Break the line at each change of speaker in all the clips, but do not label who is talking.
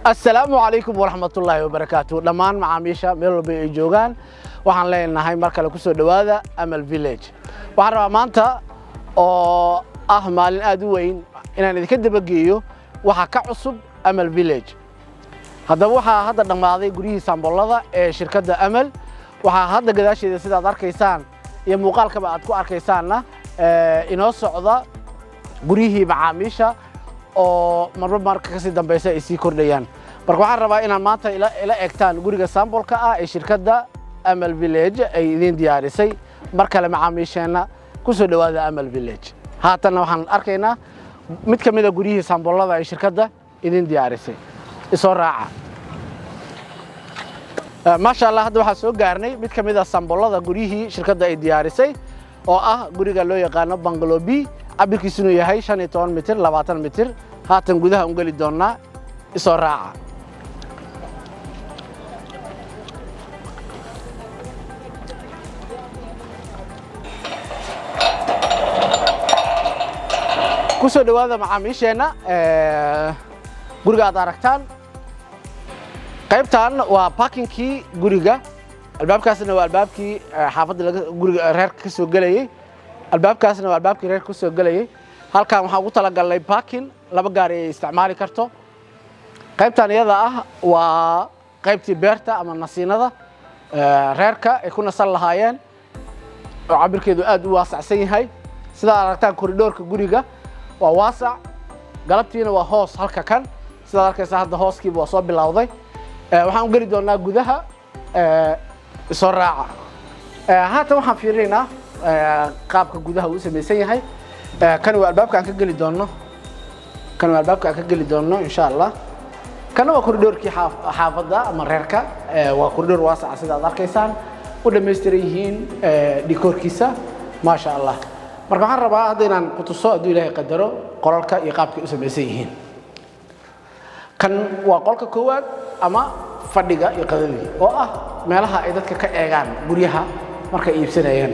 السلام عليكم ورحمة الله وبركاته دمان معاميشة ميلو بي جوغان waxaan leenahay marka la ku soo dhawaada Amal Village waxaan rabaa maanta oo maalin aad u weyn inaan idinka dabageeyo waxa ka cusub Amal Village haddaba waxa hadda dhamaaday guriyihii sambolada ee shirkadda Amal waxa hadda gadaasheeda sida aad arkaysaan iyo muuqaalkaba aad ku arkaysaanna inoo socda guriyihii macaamiisha oo marka ka sii dambaysa ay sii kordhayaan marka waxaan rabaa inaan maanta ila eegtaan guriga sambolka ee shirkadda Amal Village ay idin diyaarisay markale macaamiisheena ku soo dhawaada Amal Village haatan waxaan arkaynaa mid ka mid ah guriyihii sambolada ay shirkadda idin diyaarisay isoo raaca ما شاء الله هذا واحد سو قارني ميت كميدا سامبولا غوريهي شركة اي دياريسي oo guriga loo yaqaan bungalow B abirkiisuna yahay 15 mitir 20 mitir haatan gudaha u gali doona isoo raaca ku soo dhawaada macaamiisheena guriga aad aragtaan qaybtan waa parkingkii guriga albaabkaasna waa albaabkii xaafadda laga guriga reerka ka soo galayay albaabkaasna waa albaabkii reerka ka soo galayay halkaan waxa ugu tala galay parking laba gaari ay isticmaali karto qaybtan iyada waa qaybtii beerta ama nasiinada reerka ay ku nasan lahaayeen oo cabirkeedu aad u waasacsan yahay sida aragtaan koridorka guriga waa waasac galabtiina waa hoos halka kan sida arkaysa hadda hooskiiba waa soo bilowday waxaan u gali doonaa gudaha soo raaca haatan waxaan fiirinaynaa qaabka gudaha uu sameeysan yahay kan waa albaabka aan ka gali doono insha Allah kan waa koridorkii xaafadda ama reerka waa koridor waasac sida aad arkaysaan u dhameystiran yihiin dekorkiisa ma sha Allah marka waxaan rabaa hadda inaan ku tuso haduu Ilaahay qadaro qolalka iyo qaabka uu sameeysan yihiin kan waa qolka koowaad ama fadhiga iyo qadadii oo meelaha ay dadka ka eegaan guryaha marka iibsanayaan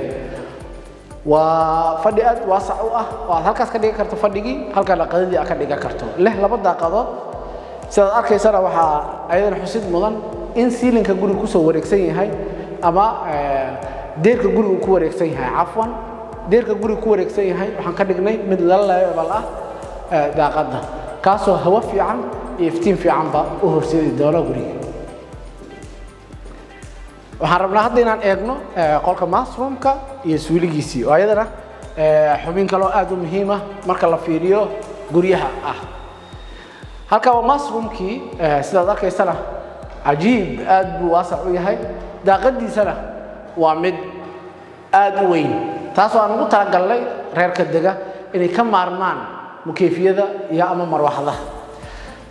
waa fadhi aad waasac u oo halkaas ka dhigi karto fadhigi halka qadadii ka dhigi karto leh laba daaqadood sida arkaysana waxa ayadana xusid mudan in siilinka guriga ku soo wareegsan yahay ama deerka guriga ku wareegsan yahay afwan deerka guriga ku wareegsan yahay waxaan ka dhignay mid la leebal daaqada kaasoo hawo fiican iyo iftiin fiican ba u horseedi doona guriga waxaan rabnaa hadda inaan eegno qolka bathroomka iyo suuligiisii oo ayadana xubin kale oo aad u muhiim ah marka la fiiriyo guryaha halka waa bathroomkii sida aad arkaysana cajiib aad buu waasac u yahay daaqadiisana waa mid aad u weyn taasoo aan ugu talagalnay reerka dega inay ka maarmaan mukeefiyada iyo ama marwaxadaha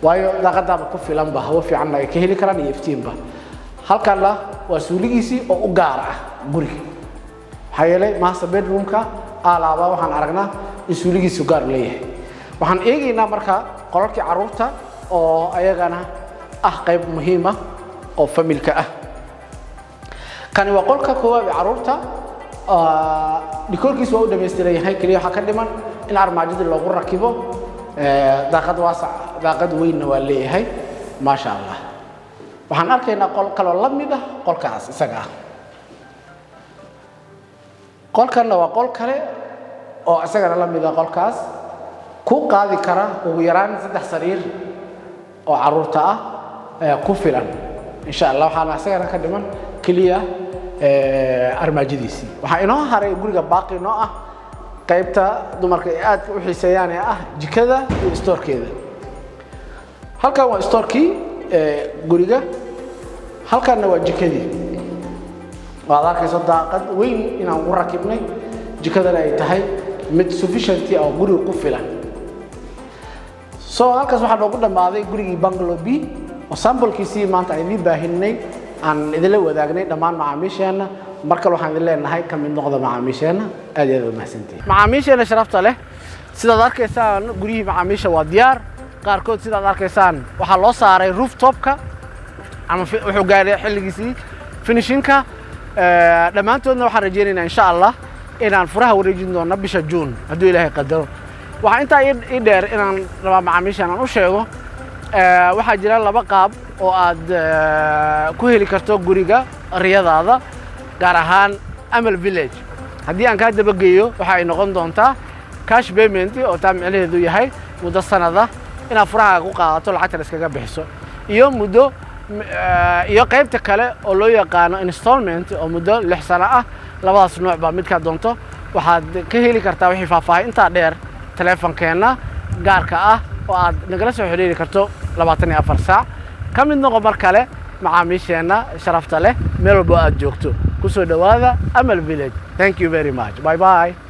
waayo daaqadaaba ku filan ba hawo fiican ay ka heli karaan iyo iftiinba halkan waa suuligiisii oo u gaar guriga hay'elay master bedroomka alaaba waxaan aragnaa in suuligiisu gaar leeyahay waxaan eegaynaa marka qolalkii caruurta oo ayagana qayb muhiim ah oo familka kan waa qolka koowaad ee caruurta dekorkiisu waa u dhameystiran yahay kaliya waxa ka dhiman in armaajada loogu rakibo daaqad waasac daaqad weyn waa leeyahay ma sha Allah waxaan arkaynaa qol kale oo la mid qolkaas isaga qolkan waa qol kale oo isaga la mid qolkaas ku qaadi kara ugu yaraan 3 sariir oo caruurta ku filan insha Allah waxaan isaga ka dhiman kaliya armaajadiisii waxa inoo haray guriga baaqi noo qaybta dumarka ay aad u xiiseeyaan jikada iyo storekeeda halkan waa storekii guriga halkan waa jikadii waa arkayso daaqad weyn inaan u rakibnay jikadana ay tahay mid sufficient oo guriga ku filan soo halkaas waxa noogu dhamaaday gurigii bungalow B oo sambolkiisii maanta ay baahinay aan idinla wadaagnay dhammaan macaamiisheena marka waxaan idin leenahay ka mid noqdo macaamiisheena aad iyo aad u mahadsantihiin macaamiisheena sharafta leh sidaad arkaysaan guriyihii macaamiisha waa diyaar qaarkood sidaad arkaysaan waxa loo saaray rooftopka ama wuxuu gaaray xilligiisii finishingka dhamaantoodna waxaan rajaynaynaa insha Allah inaan furaha wareejin doono bisha June haddii Ilaahay qadaro waxa inta ii dheer inaan raba macaamiishan aan u sheego waxaa jira laba qaab oo aad ku heli karto guriga riyadaada gaar ahaan Amal Village haddii aan ka dabageeyo waxa ay noqon doontaa cash payment oo taa micnaheedu yahay muddo sanada inaad furaha ku qaadato lacagta iskaga bixiso iyo muddo iyo qaybta kale oo loo yaqaano installment oo muddo 6 sano ah labadaas nooc ba mid ka doonto waxaad ka heli kartaa wixii faahfaahinta dheer telefonkeena gaarka ah oo aad nagala soo xiriiri karto 24 saac ka mid noqon mar kale macaamiisheena sharafta leh meel walba aad joogto ku soo dhawaada Amal Village. Thank you very much. Bye bye.